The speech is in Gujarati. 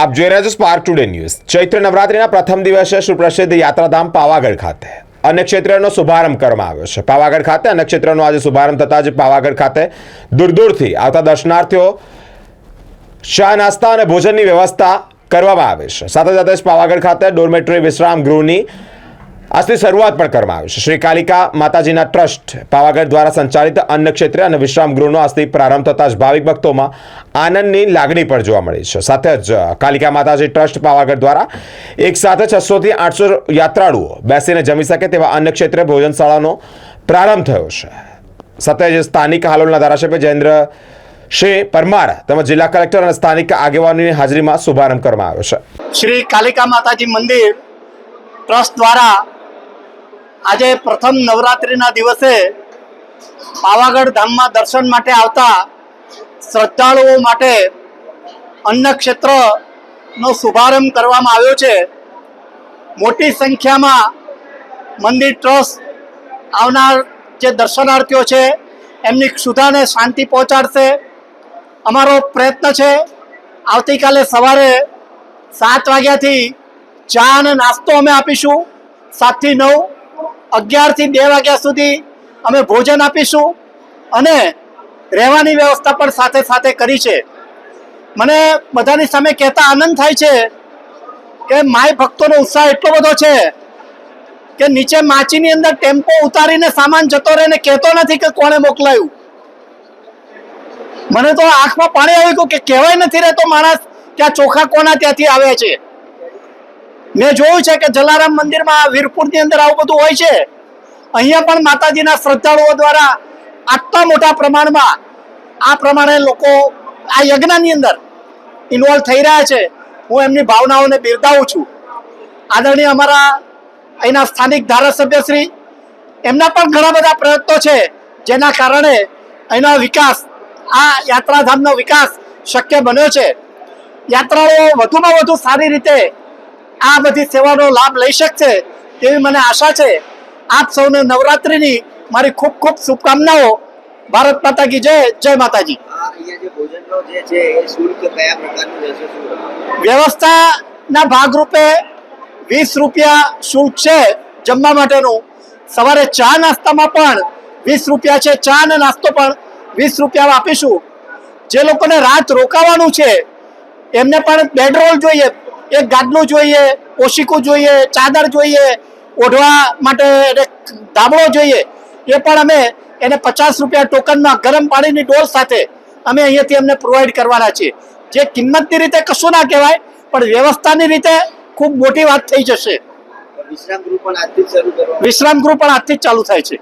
આપ જોઈ રહ્યા છો સ્પાર્ક ટુડે ન્યૂઝ। ચૈત્ર નવરાત્રિના પ્રથમ દિવસે સુપ્રસિદ્ધ યાત્રાધામ પાવાગઢ ખાતે અન્ય ક્ષેત્રનો શુભારંભ કરવામાં આવ્યો છે। પાવાગઢ ખાતે અન્ય ક્ષેત્રનો આજે શુભારંભ થતા જ પાવાગઢ ખાતે દૂર દૂરથી આવતા દર્શનાર્થીઓ ચા નાસ્તા અને ભોજનની વ્યવસ્થા કરવામાં આવે છે। સાથે સાથે જ પાવાગઢ ખાતે ડોર્મેટરી વિશ્રામ ગૃહની આજથી શરૂઆત પણ કરવામાં આવી છે। શ્રી કાલિકા માતાજીના ટ્રસ્ટ પાવાગઢ દ્વારા સંચાલિત અન્ય ક્ષેત્ર અને વિશ્રામ ગૃહનો આજથી પ્રારંભ થતા જ ભાવિક ભક્તોમાં આનંદની લાગણી પણ જોવા મળી છે। સાથે જ કાલિકા માતાજી ટ્રસ્ટ પાવાગઢ દ્વારા એક સાથે 600 થી 800 યાત્રાળુઓ બેસીને જમી શકે તેવા અન્ય ક્ષેત્રે ભોજનશાળાનો પ્રારંભ થયો છે। સાથે જ સ્થાનિક હાલોલના ધારાસભ્ય જયેન્દ્ર શ્રી પરમાર તેમજ જિલ્લા કલેક્ટર અને સ્થાનિક આગેવાનોની હાજરીમાં શુભારંભ કરવામાં આવ્યો છે। શ્રી કાલિકા માતાજી મંદિર ટ્રસ્ટ દ્વારા આજે પ્રથમ નવરાત્રિના દિવસે પાવાગઢ ધામમાં દર્શન માટે આવતા શ્રદ્ધાળુઓ માટે અન્ન ક્ષેત્રનો શુભારંભ કરવામાં આવ્યો છે। મોટી સંખ્યામાં મંદિર ટ્રસ્ટ આવનાર જે દર્શનાર્થીઓ છે એમની ક્ષુધાને શાંતિ પહોંચાડશે। અમારો પ્રયત્ન છે આવતીકાલે સવારે 7 વાગ્યાથી ચા અને નાસ્તો અમે આપીશું, 7 થી 9, 11 થી 2 વાગ્યા સુધી અમે ભોજન આપીશું અને રહેવાની વ્યવસ્થા પણ સાથે સાથે કરી છે। મને બધાની સામે કહેતા આનંદ થાય છે કે માય ભક્તોનો ઉત્સાહ એટલો બધો છે કે નીચે માચીની અંદર ટેમ્પો ઉતારીને સામાન જતો રહે ને કહેતો નથી કે કોણે મોકલાયું। મને તો આંખમાં પાણી આવી ગયું કે કહેવાય નથી રહેતો માણસ કે આ ચોખા કોના ત્યાંથી આવ્યા છે। મેં જોયું છે કે જલારામ મંદિરમાં વીરપુરની અંદર આવું બધું હોય છે। અહીંયા પણ માતાજીના શ્રદ્ધાળુઓ દ્વારા આટલા મોટા પ્રમાણમાં આ પ્રમાણે લોકો આ યજ્ઞની અંદર ઇન્વોલ્વ થઈ રહ્યા છે। હું એમની ભાવનાઓને બિરદાવું છું। આદરણીય અમારા અહીંના સ્થાનિક ધારાસભ્યશ્રી એમના પણ ઘણા બધા પ્રયત્નો છે જેના કારણે અહીંનો વિકાસ, આ યાત્રાધામનો વિકાસ શક્ય બન્યો છે। યાત્રાળુઓ વધુમાં વધુ સારી રીતે આ બધી સેવાનો લાભ લઈ શકશે તેવી મને આશા છે। આપ સૌને નવરાત્રિની મારી ખૂબ ખૂબ શુભકામનાઓ। ભારત માતા કી જય, જય માતાજી। વ્યવસ્થાના ભાગરૂપે 20 રૂપિયા શુલ્ક છે જમવા માટેનું। સવારે ચા નાસ્તામાં પણ 20 રૂપિયા છે, ચા અને નાસ્તો પણ 20 રૂપિયામાં આપીશું। જે લોકોને રાત રોકાવાનું છે એમને પણ બેડરોલ જોઈએ, એક ગાદલું જોઈએ, ઓશિકું જોઈએ, ચાદર જોઈએ, ઓઢવા માટે ધાબળો જોઈએ, એ પણ અમે એને 50 રૂપિયા ટોકનમાં ગરમ પાણીની ડોલ સાથે અમે અહીંયાથી એમને પ્રોવાઈડ કરવાના છીએ। જે કિંમતની રીતે કશું ના કહેવાય પણ વ્યવસ્થાની રીતે ખૂબ મોટી વાત થઈ જશે। વિશ્રામ ગૃહ પણ આજથી જ ચાલુ થાય છે।